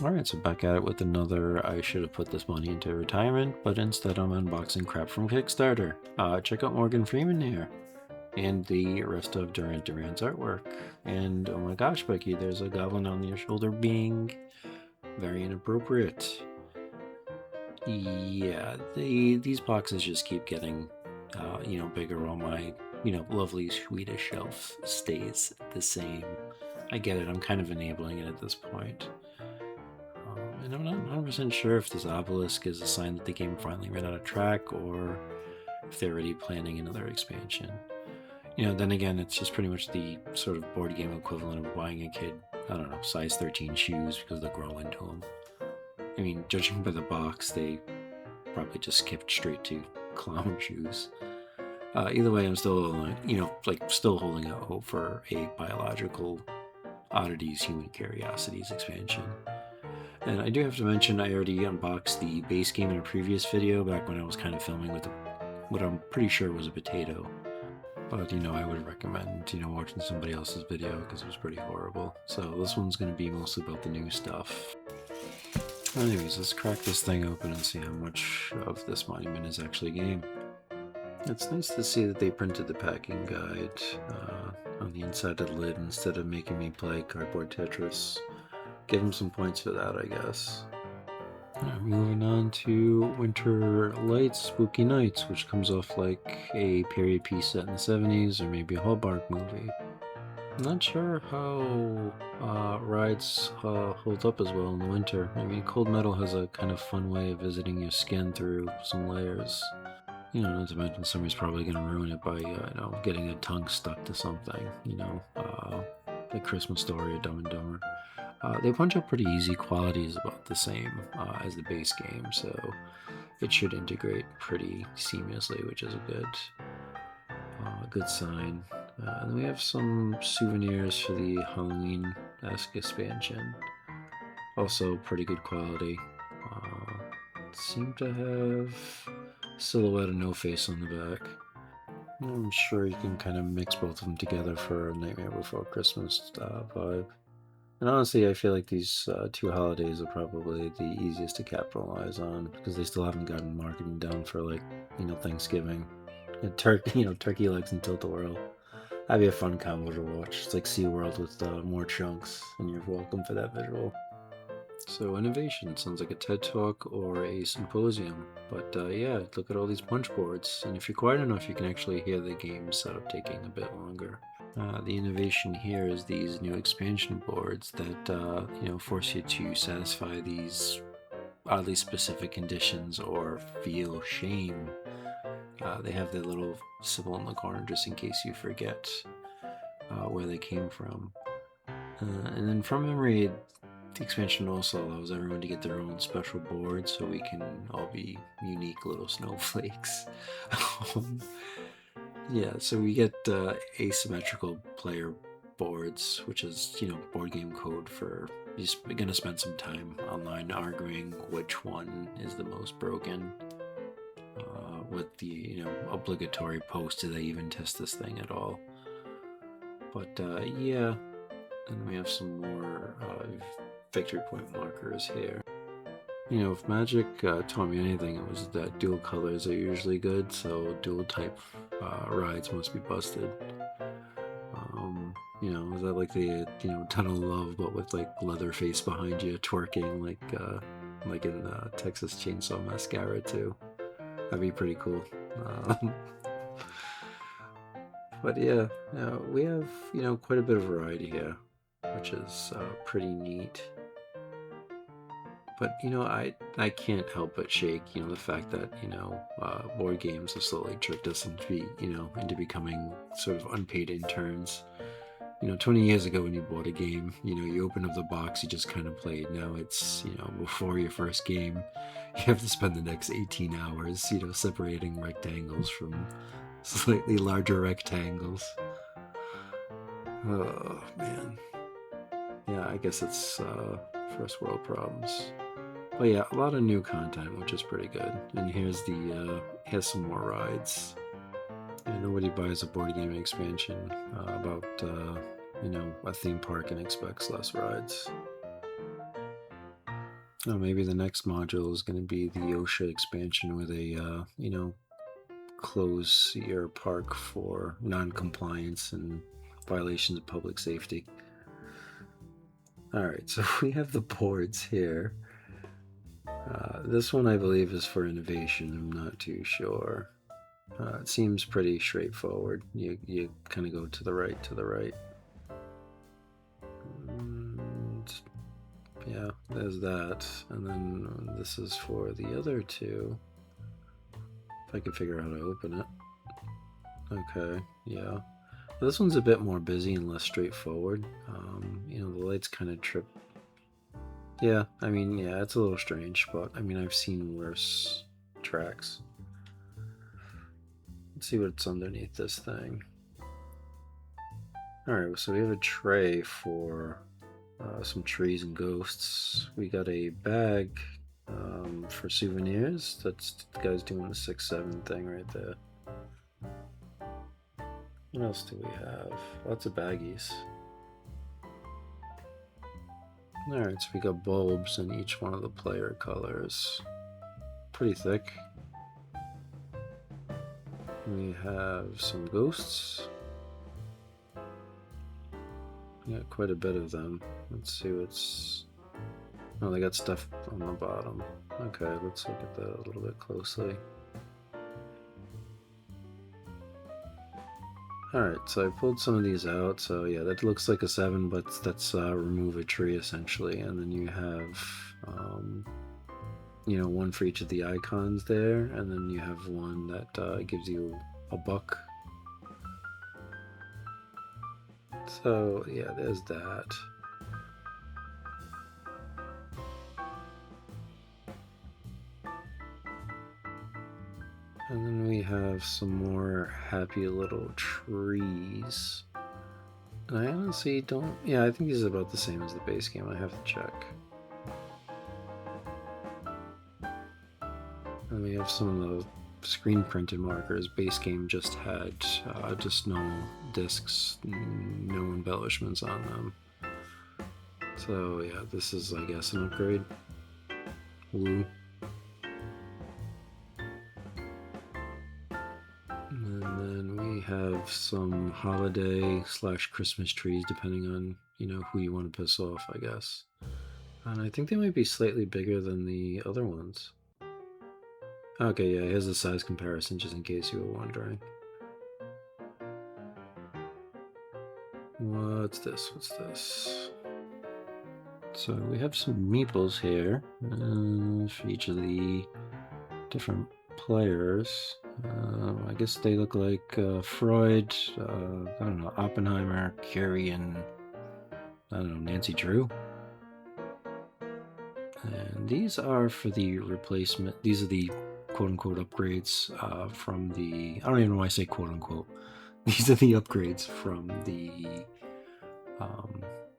Alright, so back at it with another I should have put this money into retirement, but instead I'm unboxing crap from Kickstarter. Check out Morgan Freeman here, and the rest of Durant Durant's artwork. And oh my gosh, Becky, there's a goblin on your shoulder being very inappropriate. Yeah, these boxes just keep getting, bigger while my, lovely Swedish shelf stays the same. I get it, I'm kind of enabling it at this point. And I'm not 100% sure if this obelisk is a sign that the game finally ran out of track or if they're already planning another expansion. Then again, it's just pretty much the sort of board game equivalent of buying a kid, I don't know, size 13 shoes because they'll grow into them. I mean, judging by the box, they probably just skipped straight to clown shoes. Either way, I'm still, still holding out hope for a biological oddities, human curiosities expansion. And I do have to mention, I already unboxed the base game in a previous video back when I was kind of filming with what I'm pretty sure was a potato. But, I would recommend, watching somebody else's video because it was pretty horrible. So this one's going to be mostly about the new stuff. Anyways, let's crack this thing open and see how much of this monument is actually game. It's nice to see that they printed the packing guide on the inside of the lid instead of making me play cardboard Tetris. Give them some points for that, I guess. Moving on to Winter Lights, Spooky Nights, which comes off like a period piece set in the 70s or maybe a Hallmark movie. I'm not sure how rides hold up as well in the winter. I mean, Cold Metal has a kind of fun way of visiting your skin through some layers. Not to mention somebody's probably going to ruin it by, getting a tongue stuck to something, like Christmas Story or Dumb and Dumber. They punch up pretty easy. Quality is about the same as the base game, so it should integrate pretty seamlessly, which is a good sign. And then we have some souvenirs for the Halloween-esque expansion. Also pretty good quality. Seem to have silhouette and no face on the back. I'm sure you can kind of mix both of them together for a Nightmare Before Christmas vibe. And honestly, I feel like these two holidays are probably the easiest to capitalize on because they still haven't gotten marketing done for Thanksgiving. And turkey legs and Tilt-A-Whirl. That'd be a fun combo to watch. It's like SeaWorld with more chunks, and you're welcome for that visual. So innovation sounds like a TED Talk or a symposium, but yeah, look at all these punch boards, and if you're quiet enough, you can actually hear the game setup taking a bit longer. The innovation here is these new expansion boards that force you to satisfy these oddly specific conditions or feel shame. They have their little symbol in the corner just in case you forget where they came from. And then from memory, the expansion also allows everyone to get their own special board so we can all be unique little snowflakes. Yeah, so we get asymmetrical player boards, which is, board game code for you're going to spend some time online arguing which one is the most broken. With the, obligatory post, do they even test this thing at all? But yeah, and we have some more victory point markers here. If Magic taught me anything, it was that dual colors are usually good, so dual type rides must be busted. Is that like the Tunnel of Love, but with like Leatherface behind you twerking like in Texas Chainsaw Mascara too? That'd be pretty cool. But yeah, we have quite a bit of variety here, which is pretty neat. But I can't help but shake the fact that board games have slowly tricked us into becoming sort of unpaid interns. 20 years ago when you bought a game, you open up the box, you just kind of played. Now it's before your first game, you have to spend the next 18 hours separating rectangles from slightly larger rectangles. Oh man, yeah, I guess it's first world problems. But yeah, a lot of new content, which is pretty good. And here's some more rides. Nobody buys a board game expansion about a theme park and expects less rides. Oh, maybe the next module is going to be the OSHA expansion where they, you know, close your park for non-compliance and violations of public safety. All right, so we have the boards here. This one I believe is for innovation. I'm not too sure. It seems pretty straightforward. You kind of go to the right, And yeah, there's that. And then this is for the other two. If I could figure out how to open it. Okay, yeah. This one's a bit more busy and less straightforward. You know, the lights kind of trip. Yeah, I mean, yeah, it's a little strange, but I mean, I've seen worse tracks. Let's see what's underneath this thing. Alright, so we have a tray for some trees and ghosts. We got a bag for souvenirs. That's the guy's doing the 6-7 thing right there. What else do we have? Lots of baggies. Alright, so we got bulbs in each one of the player colors. Pretty thick. We have some ghosts. We got quite a bit of them. Let's see what's... Oh, they got stuff on the bottom. Okay, let's look at that a little bit closely. Alright, so I pulled some of these out. So yeah, that looks like a 7, but that's remove a tree essentially. And then you have, you know, one for each of the icons there. And then you have one that gives you a buck. So yeah, there's that. And then we have some more happy little trees. And I honestly don't... Yeah, I think these are about the same as the base game. I have to check. And we have some of the screen printed markers. Base game just had just normal discs, no embellishments on them. So yeah, this is, I guess, an upgrade. Woo. And then we have some holiday / Christmas trees, depending on, you know, who you want to piss off, I guess. And I think they might be slightly bigger than the other ones. Okay, yeah, here's the size comparison, just in case you were wondering. What's this? What's this? So we have some meeples here for each of the different players. I guess they look like Freud, I don't know, Oppenheimer, Curie, and I don't know, Nancy Drew. And these are for the replacement. These are the quote-unquote upgrades from the... I don't even know why I say quote-unquote. These are the upgrades from the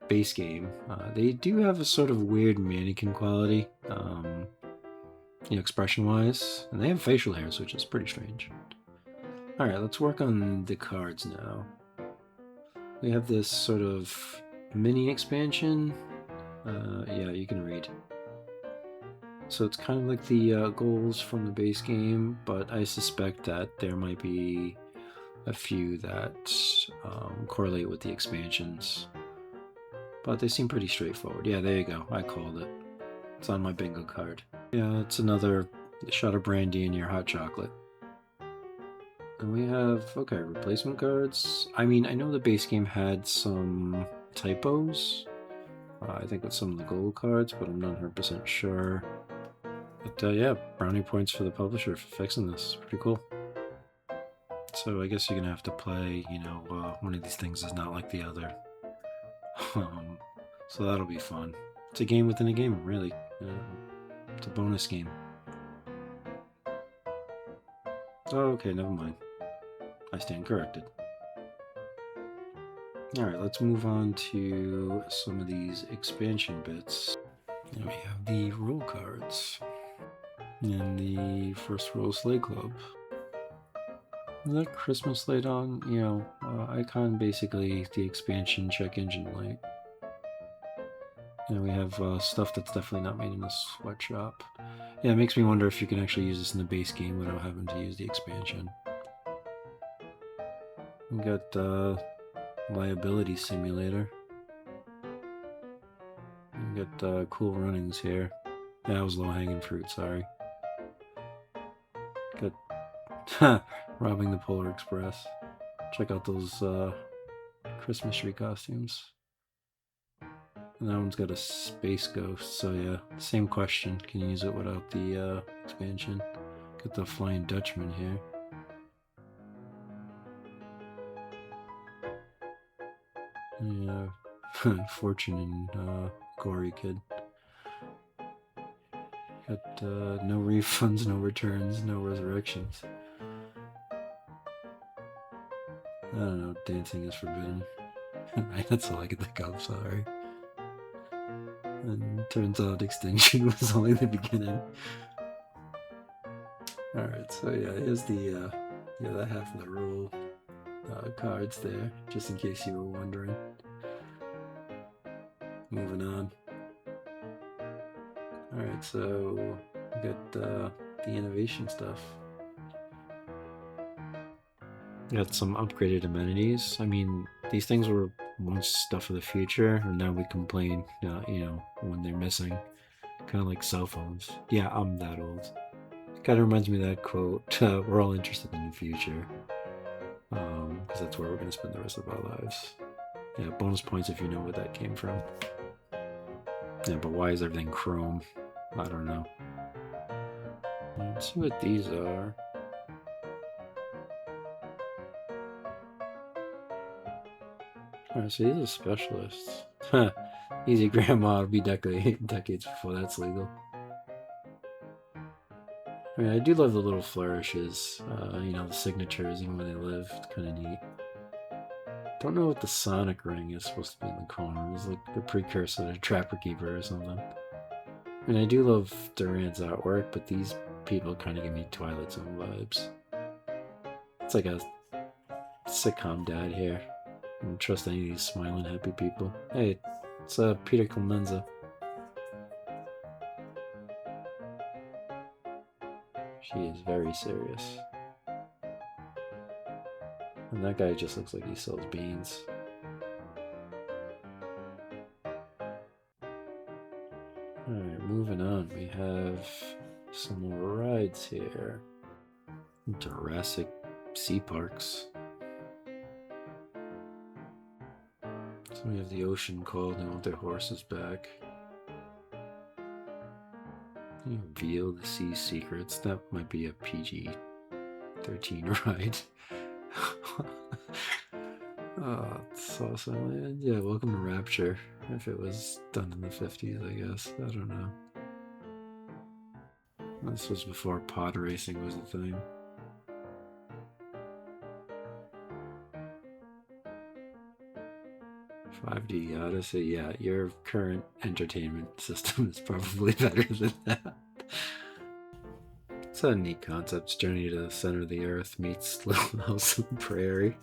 base game. They do have a sort of weird mannequin quality, you know, expression-wise. And they have facial hairs, which is pretty strange. Alright, let's work on the cards now. We have this sort of mini expansion. Yeah, you can read. So it's kind of like the goals from the base game, but I suspect that there might be a few that correlate with the expansions. But they seem pretty straightforward. Yeah, there you go. I called it. It's on my bingo card. Yeah, it's another shot of brandy in your hot chocolate. And we have, okay, replacement cards. I mean, I know the base game had some typos. I think with some of the gold cards, but I'm not 100% sure. But yeah, brownie points for the publisher for fixing this. Pretty cool. So I guess you're gonna have to play, you know, one of these things is not like the other. So that'll be fun. It's a game within a game, really. It's a bonus game. Oh, okay, never mind. I stand corrected. Alright, let's move on to some of these expansion bits. And we have the rule cards. And the first rule Sleigh Club. The Christmas light on, you know, icon basically the expansion check engine light. And we have stuff that's definitely not made in a sweatshop. Yeah, it makes me wonder if you can actually use this in the base game without having to use the expansion. We got liability simulator. We got cool runnings here. Yeah, that was low-hanging fruit, sorry. Got robbing the Polar Express. Check out those Christmas tree costumes. And that one's got a space ghost, so yeah, same question. Can you use it without the expansion? Got the Flying Dutchman here. Yeah, Fortune and Gory Kid. Got no refunds, no returns, no resurrections. I don't know, dancing is forbidden. That's all I can think of, sorry. And turns out extinction was only the beginning. Alright, so yeah, here's the that half of the rule cards there, just in case you were wondering. Moving on. Alright, so we got the innovation stuff. Got some upgraded amenities. I mean, these things were once stuff of the future, and now we complain, when they're missing. Kind of like cell phones. Yeah, I'm that old. Kind of reminds me of that quote, we're all interested in the future. Because that's where we're going to spend the rest of our lives. Yeah, bonus points if you know where that came from. Yeah, but why is everything chrome? I don't know. Let's see what these are. Alright, so these are specialists. Huh. Easy grandma, it'll be decades before that's legal. I mean, I do love the little flourishes, the signatures, even when they live. It's kind of neat. Don't know what the Sonic ring is supposed to be in the corner. It's like a precursor to Trapper Keeper or something. I mean, I do love Duran's artwork, but these people kind of give me Twilight Zone vibes. It's like a sitcom dad here. I don't trust any of these smiling, happy people. Hey, it's Peter Clemenza. She is very serious. And that guy just looks like he sells beans. Alright, moving on. We have some more rides here. Jurassic Sea Parks. So we have the ocean called, they want their horses back. Reveal the Sea Secrets. That might be a PG-13 ride. Oh, it's awesome. Yeah, welcome to Rapture. If it was done in the 50s, I guess. I don't know. This was before pod racing was a thing. $5D Odyssey, yeah, your current entertainment system is probably better than that. It's a neat concept. Journey to the Center of the Earth meets Little House on the Prairie.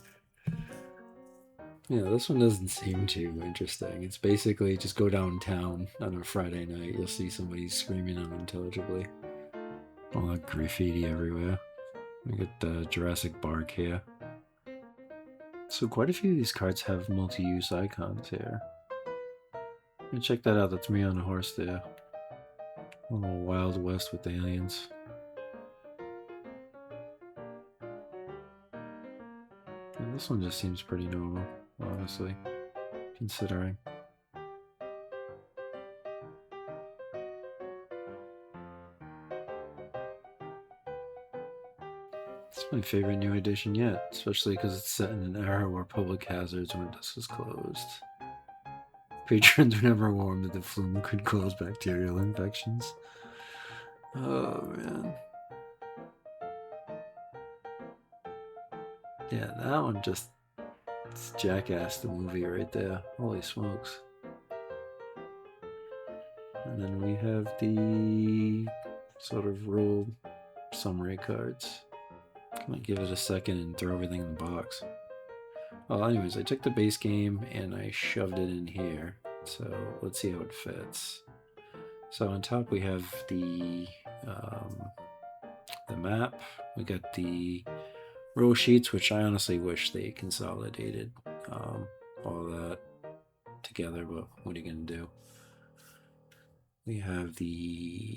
Yeah, this one doesn't seem too interesting. It's basically just go downtown on a Friday night. You'll see somebody screaming unintelligibly. All that graffiti everywhere. We got the Jurassic Park here. So quite a few of these cards have multi-use icons here. Check that out. That's me on a horse there. A little Wild West with aliens. And this one just seems pretty normal, honestly, considering. It's my favorite new edition yet, especially because it's set in an era where public hazards windows was closed. Patrons were never warned that the flume could cause bacterial infections. Oh man. Yeah, that one just... it's Jackass the movie right there. Holy smokes. And then we have the sort of rule summary cards. I'm gonna give it a second and throw everything in the box. Well, anyways, I took the base game and I shoved it in here So let's see how it fits. So on top we have the map. We got the roll sheets, which I honestly wish they consolidated all that together, but what are you gonna do? We have the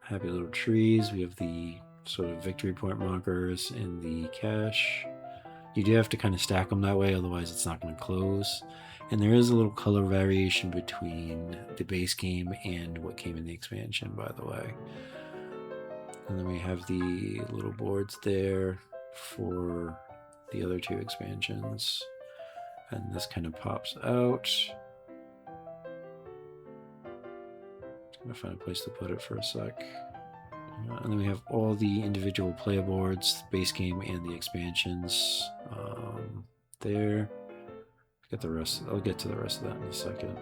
happy little trees. We have the sort of victory point markers in the cache. You do have to kind of stack them that way, otherwise it's not going to close. And there is a little color variation between the base game and what came in the expansion, by the way. And then we have the little boards there for the other two expansions. And this kind of pops out. I'm gonna find a place to put it for a sec. And then we have all the individual player boards, base game and the expansions there. Get the rest. I'll get to the rest of that in a second.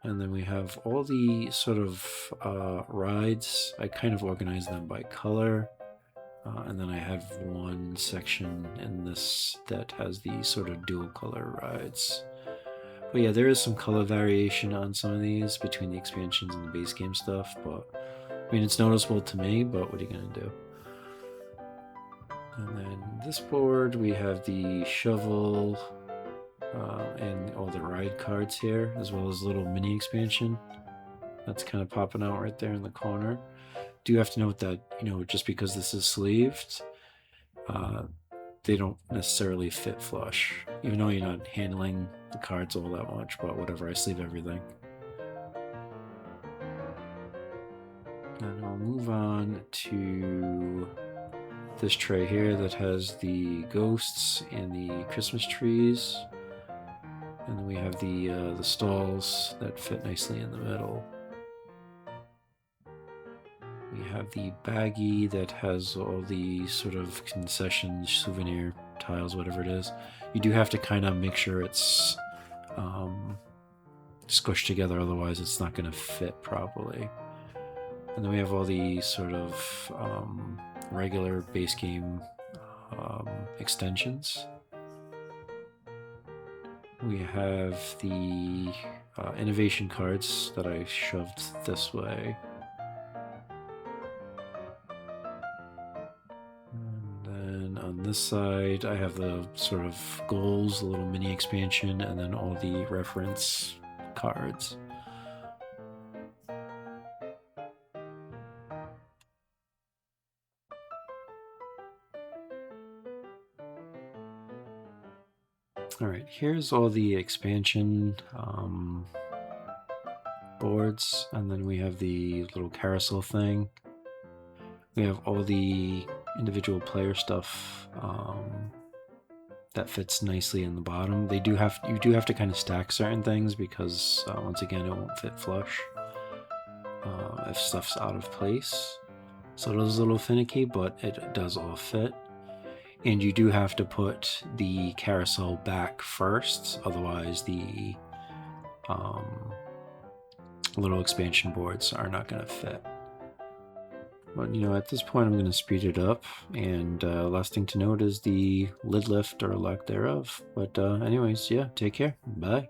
And then we have all the sort of rides. I kind of organize them by color. And then I have one section in this that has the sort of dual color rides. But yeah, there is some color variation on some of these between the expansions and the base game stuff, but I mean, it's noticeable to me, but what are you going to do? And then this board, we have the shovel and all the ride cards here, as well as a little mini expansion. That's kind of popping out right there in the corner. Do have to note that, you know, just because this is sleeved, they don't necessarily fit flush, even though you're not handling the cards all that much, but whatever, I sleeve everything. And I'll move on to this tray here that has the ghosts and the Christmas trees. And then we have the stalls that fit nicely in the middle. We have the baggie that has all the sort of concession souvenir tiles, whatever it is. You do have to kind of make sure it's squished together, otherwise it's not going to fit properly. And then we have all the sort of regular base game extensions. We have the innovation cards that I shoved this way. On this side, I have the sort of goals, a little mini expansion, and then all the reference cards. Alright, here's all the expansion boards, and then we have the little carousel thing. We have all the individual player stuff that fits nicely in the bottom. You do have to kind of stack certain things because once again it won't fit flush if stuff's out of place. So it is a little finicky, but it does all fit. And you do have to put the carousel back first, otherwise the little expansion boards are not going to fit. But, you know, at this point I'm going to speed it up, and last thing to note is the lid lift or lack thereof. But anyways, yeah, take care. Bye.